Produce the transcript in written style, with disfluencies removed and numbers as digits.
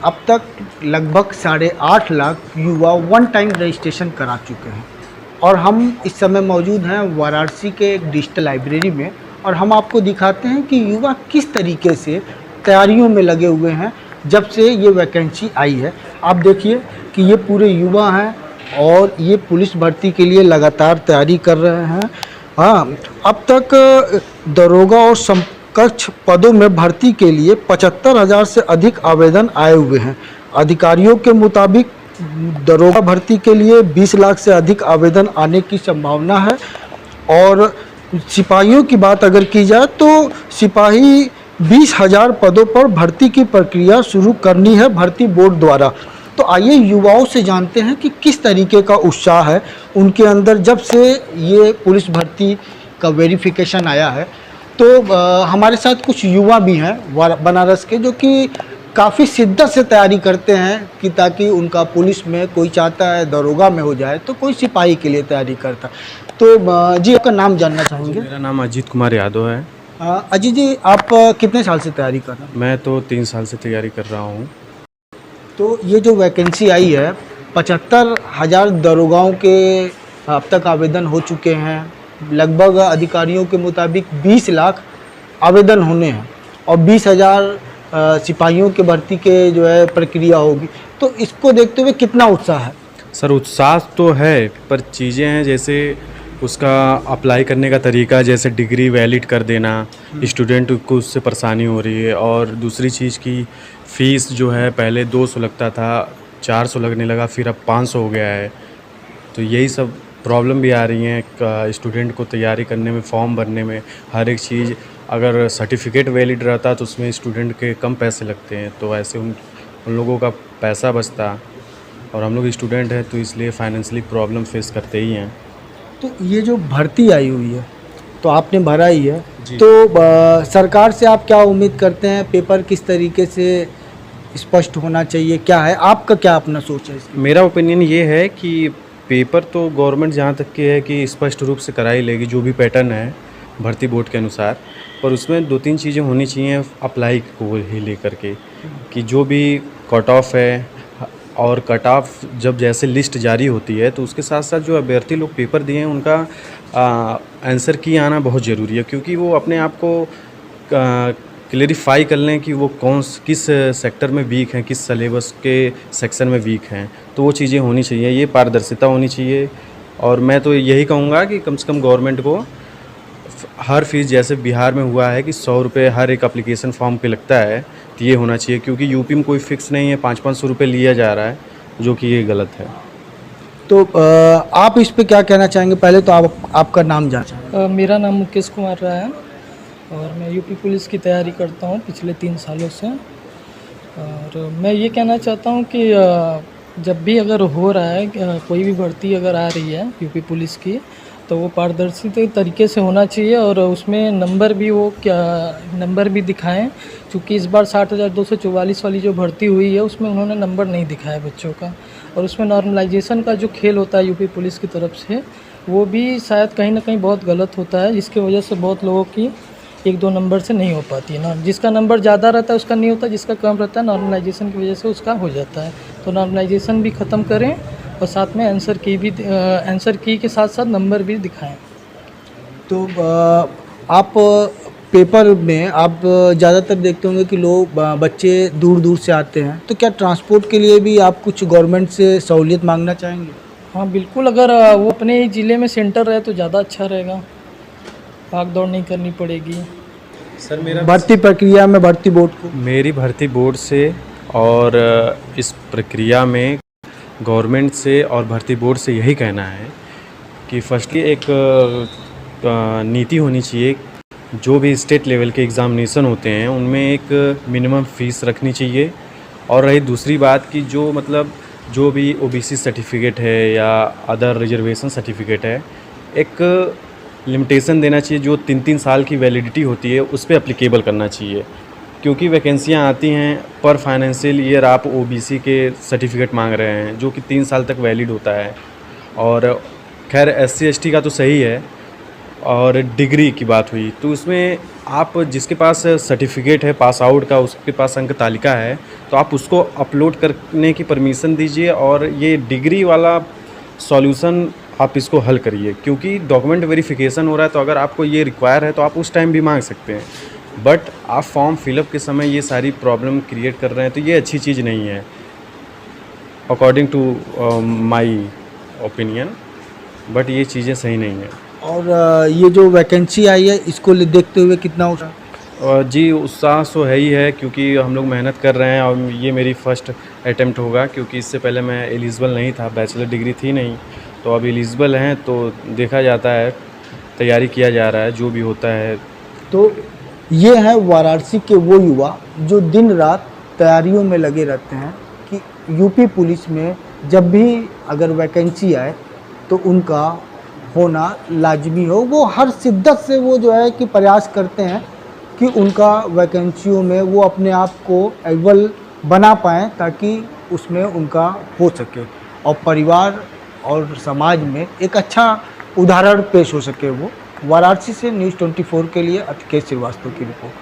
अब तक लगभग 8.5 लाख युवा वन टाइम रजिस्ट्रेशन करा चुके हैं और हम इस समय मौजूद हैं वाराणसी के एक डिजिटल लाइब्रेरी में और हम आपको दिखाते हैं कि युवा किस तरीके से तैयारियों में लगे हुए हैं जब से ये वैकेंसी आई है। आप देखिए कि ये पूरे युवा हैं और ये पुलिस भर्ती के लिए लगातार तैयारी कर रहे हैं। हाँ, अब तक दरोगा और समकक्ष पदों में भर्ती के लिए 75,000 से अधिक आवेदन आए हुए हैं। अधिकारियों के मुताबिक दरोगा भर्ती के लिए 20 लाख से अधिक आवेदन आने की संभावना है और सिपाहियों की बात अगर की जाए तो सिपाही 20,000 पदों पर भर्ती की प्रक्रिया शुरू करनी है भर्ती बोर्ड द्वारा। तो आइए युवाओं से जानते हैं कि किस तरीके का उत्साह है उनके अंदर जब से ये पुलिस भर्ती का वेरिफिकेशन आया है। तो हमारे साथ कुछ युवा भी हैं बनारस के जो कि काफ़ी शिद्दत से तैयारी करते हैं कि ताकि उनका पुलिस में कोई चाहता है दरोगा में हो जाए तो कोई सिपाही के लिए तैयारी करता है। तो जी आपका नाम जानना चाहेंगे? मेरा नाम अजीत कुमार यादव है। अजीत जी, आप कितने साल से तैयारी कर रहे हैं? मैं तो 3 साल से तैयारी कर रहा हूँ। तो ये जो वैकेंसी आई है 75,000 दरोगाओं के अब तक आवेदन हो चुके हैं। लगभग अधिकारियों के मुताबिक 20 लाख आवेदन होने हैं और 20,000 सिपाहियों के भर्ती के जो है प्रक्रिया होगी। तो इसको देखते हुए कितना उत्साह है? सर उत्साह तो है पर चीज़ें हैं जैसे उसका अप्लाई करने का तरीका, जैसे डिग्री वैलिड कर देना, स्टूडेंट को उससे परेशानी हो रही है। और दूसरी चीज़ की फ़ीस जो है पहले 200 लगता था, 400 लगने लगा, फिर अब 500 हो गया है। तो यही सब प्रॉब्लम भी आ रही हैं स्टूडेंट को तैयारी करने में, फॉर्म भरने में, हर एक चीज़। अगर सर्टिफिकेट वैलिड रहता तो उसमें स्टूडेंट के कम पैसे लगते हैं, तो ऐसे उन लोगों का पैसा बचता। और हम लोग स्टूडेंट हैं तो इसलिए फाइनेंशियली प्रॉब्लम फेस करते ही हैं। तो ये जो भर्ती आई हुई है तो आपने भरा ही है, जी। तो सरकार से आप क्या उम्मीद करते हैं? पेपर किस तरीके से स्पष्ट होना चाहिए, क्या है आपका, क्या अपना सोच है इसकी? मेरा ओपिनियन ये है कि पेपर तो गवर्नमेंट जहाँ तक के है कि स्पष्ट रूप से करा ही लेगी, जो भी पैटर्न है भर्ती बोर्ड के अनुसार। पर उसमें 2-3 चीज़ें होनी चाहिए अप्लाई को ही लेकर के, कि जो भी कट ऑफ है और कट ऑफ जब जैसे लिस्ट जारी होती है तो उसके साथ साथ जो अभ्यर्थी लोग पेपर दिए हैं उनका आंसर की आना बहुत ज़रूरी है, क्योंकि वो अपने आप को क्लेरिफाई कर लें कि वो किस सेक्टर में वीक हैं, किस सिलेबस के सेक्शन में वीक हैं। तो वो चीज़ें होनी चाहिए, ये पारदर्शिता होनी चाहिए। और मैं तो यही कहूँगा कि कम से कम गवर्नमेंट को हर फीस, जैसे बिहार में हुआ है कि 100 रुपये हर एक एप्लीकेशन फॉर्म पे लगता है, तो ये होना चाहिए। क्योंकि यूपी में कोई फिक्स नहीं है, 500-500 रुपये लिया जा रहा है, जो कि ये गलत है। तो आप इस पे क्या कहना चाहेंगे? पहले तो आपका नाम जान। मेरा नाम मुकेश कुमार रहा है और मैं यूपी पुलिस की तैयारी करता हूँ पिछले 3 सालों से। और मैं ये कहना चाहता हूँ कि जब भी अगर हो रहा है कोई भी भर्ती अगर आ रही है यूपी पुलिस की, तो वो पारदर्शी तरीके से होना चाहिए और उसमें नंबर भी नंबर भी दिखाएं। क्योंकि इस बार 60,244 वाली जो भर्ती हुई है उसमें उन्होंने नंबर नहीं दिखाया बच्चों का, और उसमें नॉर्मलाइजेशन का जो खेल होता है यूपी पुलिस की तरफ से, वो भी शायद कहीं ना कहीं बहुत गलत होता है, जिसकी वजह से बहुत लोगों की 1-2 नंबर से नहीं हो पाती है ना। जिसका नंबर ज़्यादा रहता है उसका नहीं होता, जिसका कम रहता है नॉर्मलाइजेशन की वजह से उसका हो जाता है। तो नॉर्मलाइजेशन भी ख़त्म करें और साथ में आंसर की के साथ साथ नंबर भी दिखाएं। तो आप पेपर में आप ज़्यादातर देखते होंगे कि लोग बच्चे दूर दूर से आते हैं, तो क्या ट्रांसपोर्ट के लिए भी आप कुछ गवर्नमेंट से सहूलियत मांगना चाहेंगे? हाँ बिल्कुल, अगर वो अपने ही ज़िले में सेंटर रहे तो ज़्यादा अच्छा रहेगा, भाग दौड़ नहीं करनी पड़ेगी। सर मेरा भर्ती प्रक्रिया में भर्ती बोर्ड को, मेरी भर्ती बोर्ड से और इस प्रक्रिया में गवर्नमेंट से और भर्ती बोर्ड से यही कहना है कि फर्स्टली एक नीति होनी चाहिए। जो भी स्टेट लेवल के एग्ज़ामिनेशन होते हैं उनमें एक मिनिमम फ़ीस रखनी चाहिए। और रही दूसरी बात कि जो भी ओबीसी सर्टिफिकेट है या अदर रिजर्वेशन सर्टिफिकेट है, एक लिमिटेशन देना चाहिए। जो 3-3 साल की वैलिडिटी होती है उस पर एप्लीकेबल करना चाहिए, क्योंकि वैकेंसियाँ आती हैं पर फाइनेंशियल ईयर आप ओबीसी के सर्टिफिकेट मांग रहे हैं जो कि 3 साल तक वैलिड होता है। और खैर SC ST का तो सही है, और डिग्री की बात हुई तो उसमें आप जिसके पास सर्टिफिकेट है पास आउट का, उसके पास अंक तालिका है, तो आप उसको अपलोड करने की परमिशन दीजिए और ये डिग्री वाला सॉल्यूशन आप इसको हल करिए, क्योंकि डॉक्यूमेंट वेरिफिकेशन हो रहा है तो अगर आपको ये रिक्वायर है तो आप उस टाइम भी मांग सकते हैं। बट आप फॉर्म फिलअप के समय ये सारी प्रॉब्लम क्रिएट कर रहे हैं तो ये अच्छी चीज़ नहीं है according to my opinion. But ये चीज़ें सही नहीं है। और ये जो वैकेंसी आई है इसको देखते हुए कितना हो और जी उत्साह तो है ही है, क्योंकि हम लोग मेहनत कर रहे हैं और ये मेरी फ़र्स्ट अटेम्प्ट होगा, क्योंकि इससे पहले मैं एलिजिबल नहीं था, बैचलर डिग्री थी नहीं, तो अब एलिजिबल हैं तो देखा जाता है, तैयारी किया जा रहा है जो भी होता है। तो ये है वाराणसी के वो युवा जो दिन रात तैयारियों में लगे रहते हैं कि यूपी पुलिस में जब भी अगर वैकेंसी आए तो उनका होना लाजमी हो। वो हर शिद्दत से वो जो है कि प्रयास करते हैं कि उनका वैकेंसियों में वो अपने आप को अव्वल बना पाएँ ताकि उसमें उनका हो सके और परिवार और समाज में एक अच्छा उदाहरण पेश हो सके। वो वाराणसी से न्यूज़ 24 के लिए अतिकेश श्रीवास्तव की रिपोर्ट।